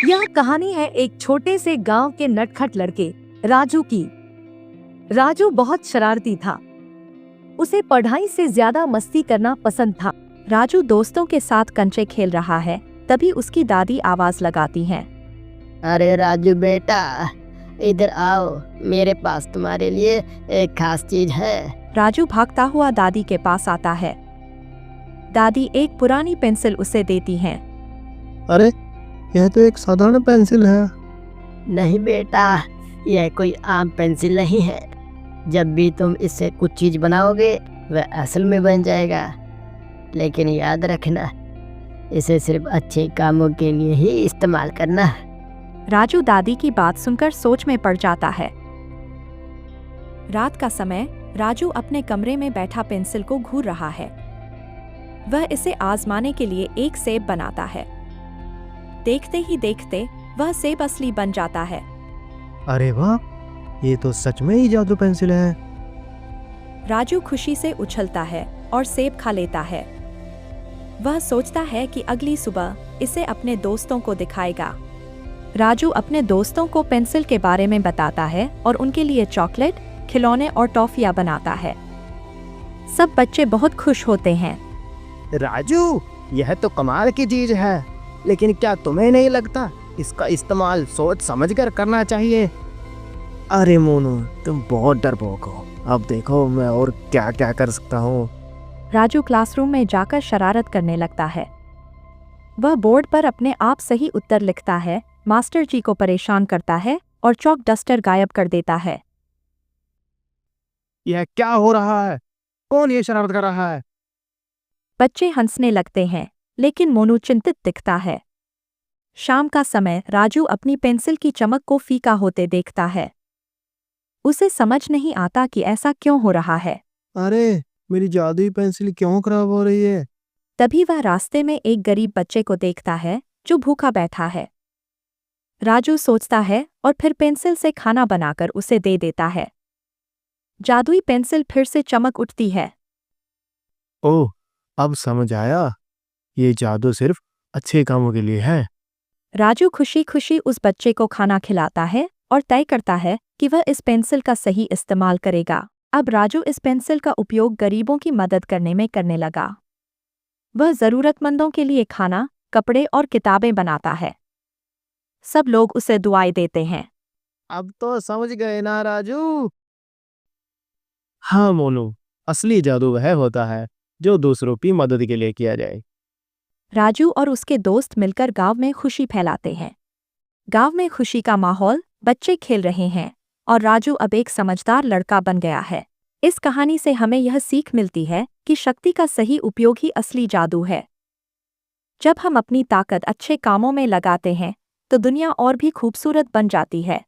यह कहानी है एक छोटे से गांव के नटखट लड़के राजू की। राजू बहुत शरारती था। उसे पढ़ाई से ज्यादा मस्ती करना पसंद था। राजू दोस्तों के साथ कंचे खेल रहा है, तभी उसकी दादी आवाज लगाती हैं। अरे राजू बेटा, इधर आओ, मेरे पास तुम्हारे लिए एक खास चीज है। राजू भागता हुआ दादी के पास आता है। दादी एक पुरानी पेंसिल उसे देती हैं। अरे, यह तो एक साधारण पेंसिल है। नहीं बेटा, यह कोई आम पेंसिल नहीं है। जब भी तुम इससे कुछ चीज बनाओगे वह असल में बन जाएगा। लेकिन याद रखना, इसे सिर्फ अच्छे कामों के लिए ही इस्तेमाल करना। राजू दादी की बात सुनकर सोच में पड़ जाता है। रात का समय राजू अपने कमरे में बैठा पेंसिल को घूर रहा है। वह इसे आजमाने के लिए एक सेब बनाता है। देखते ही देखते वह सेब असली बन जाता है। अरे वाह, ये तो सच में ही जादू पेंसिल है। राजू खुशी से उछलता है और सेब खा लेता है। वह सोचता है कि अगली सुबह इसे अपने दोस्तों को दिखाएगा। राजू अपने दोस्तों को पेंसिल के बारे में बताता है और उनके लिए चॉकलेट, खिलौने और टॉफियां बनाता है। सब बच्चे बहुत खुश होते हैं। राजू, यह तो कमाल की चीज है, लेकिन क्या तुम्हें नहीं लगता इसका इस्तेमाल सोच समझकर करना चाहिए? अरे मोनू, तुम बहुत डरपोक हो। अब देखो मैं और क्या क्या कर सकता हूँ। राजू क्लासरूम में जाकर शरारत करने लगता है। वह बोर्ड पर अपने आप सही उत्तर लिखता है, मास्टर जी को परेशान करता है और चॉक डस्टर गायब कर देता है। यह क्या हो रहा है? कौन ये शरारत कर रहा है? बच्चे हंसने लगते हैं, लेकिन मोनू चिंतित दिखता है। शाम का समय राजू अपनी पेंसिल की चमक को फीका होते देखता है। उसे समझ नहीं आता कि ऐसा क्यों हो रहा है। अरे, मेरी जादुई पेंसिल क्यों खराब हो रही है? तभी वह रास्ते में एक गरीब बच्चे को देखता है जो भूखा बैठा है। राजू सोचता है और फिर पेंसिल से खाना बनाकर उसे दे देता है। जादुई पेंसिल फिर से चमक उठती है। ओह, अब समझ आया, ये जादू सिर्फ अच्छे कामों के लिए है। राजू खुशी खुशी उस बच्चे को खाना खिलाता है और तय करता है कि वह इस पेंसिल का सही इस्तेमाल करेगा। अब राजू इस पेंसिल का उपयोग गरीबों की मदद करने में करने लगा। वह जरूरतमंदों के लिए खाना, कपड़े और किताबें बनाता है। सब लोग उसे दुआएं देते हैं। अब तो समझ गए ना राजू? हाँ मोनू, असली जादू वह होता है जो दूसरों की मदद के लिए किया जाए। राजू और उसके दोस्त मिलकर गांव में खुशी फैलाते हैं। गांव में खुशी का माहौल, बच्चे खेल रहे हैं और राजू अब एक समझदार लड़का बन गया है। इस कहानी से हमें यह सीख मिलती है कि शक्ति का सही उपयोग ही असली जादू है। जब हम अपनी ताकत अच्छे कामों में लगाते हैं तो दुनिया और भी खूबसूरत बन जाती है।